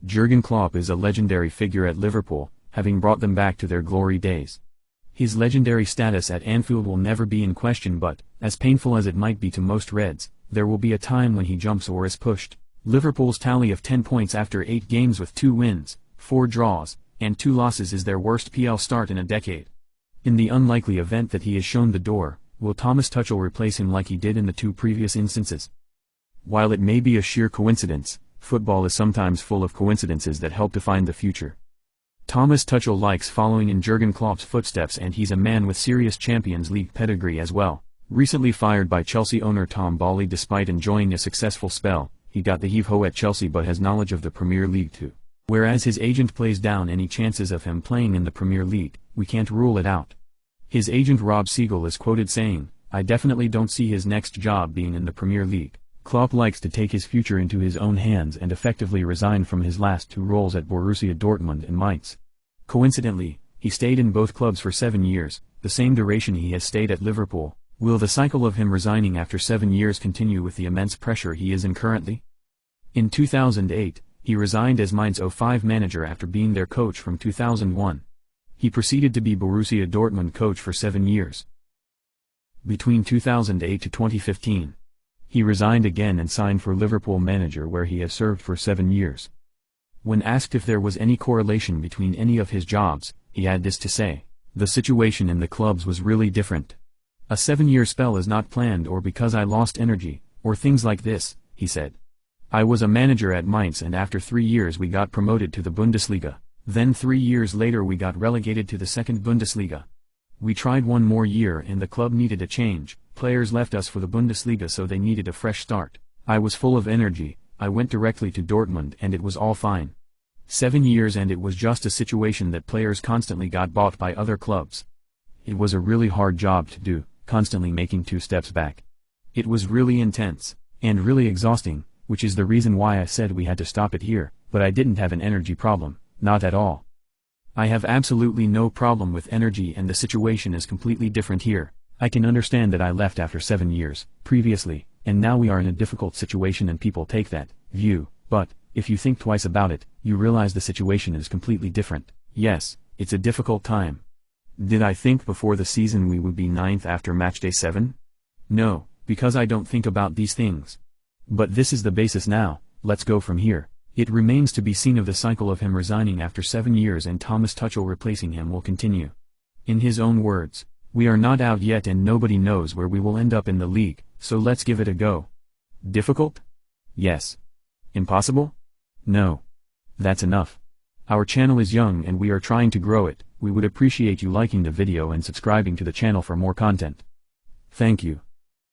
Jurgen Klopp is a legendary figure at Liverpool, having brought them back to their glory days. His legendary status at Anfield will never be in question, but, as painful as it might be to most Reds, there will be a time when he jumps or is pushed. Liverpool's tally of 10 points after 8 games with 2 wins, 4 draws, and 2 losses is their worst PL start in a decade. In the unlikely event that he is shown the door, will Thomas Tuchel replace him like he did in the 2 previous instances? While it may be a sheer coincidence, football is sometimes full of coincidences that help define the future. Thomas Tuchel likes following in Jurgen Klopp's footsteps, and he's a man with serious Champions League pedigree as well. Recently fired by Chelsea owner Tom Bowley despite enjoying a successful spell, he got the heave-ho at Chelsea but has knowledge of the Premier League too. Whereas his agent plays down any chances of him playing in the Premier League, we can't rule it out. His agent Rob Siegel is quoted saying, "I definitely don't see his next job being in the Premier League." Klopp likes to take his future into his own hands and effectively resigned from his last 2 roles at Borussia Dortmund and Mainz. Coincidentally, he stayed in both clubs for 7 years, the same duration he has stayed at Liverpool. Will the cycle of him resigning after 7 years continue with the immense pressure he is in currently? In 2008, he resigned as Mainz 05 manager after being their coach from 2001. He proceeded to be Borussia Dortmund coach for 7 years. Between 2008 to 2015, he resigned again and signed for Liverpool manager, where he has served for 7 years. When asked if there was any correlation between any of his jobs, he had this to say: "The situation in the clubs was really different. A 7-year spell is not planned or because I lost energy, or things like this," he said. "I was a manager at Mainz and after 3 years we got promoted to the Bundesliga, then 3 years later we got relegated to the second Bundesliga. We tried 1 more year and the club needed a change, players left us for the Bundesliga so they needed a fresh start. I was full of energy, I went directly to Dortmund and it was all fine. 7 years and it was just a situation that players constantly got bought by other clubs. It was a really hard job to do, constantly making 2 steps back. It was really intense, and really exhausting, which is the reason why I said we had to stop it here, but I didn't have an energy problem, not at all. I have absolutely no problem with energy and the situation is completely different here. I can understand that I left after 7 years, previously, and now we are in a difficult situation and people take that view, but, if you think twice about it, you realize the situation is completely different. Yes, it's a difficult time. Did I think before the season we would be 9th after matchday 7? No, because I don't think about these things. But this is the basis now, let's go from here." It remains to be seen if the cycle of him resigning after 7 years and Thomas Tuchel replacing him will continue. In his own words, "We are not out yet and nobody knows where we will end up in the league, so let's give it a go." Difficult? Yes. Impossible? No. That's enough. Our channel is young and we are trying to grow it. We would appreciate you liking the video and subscribing to the channel for more content. Thank you.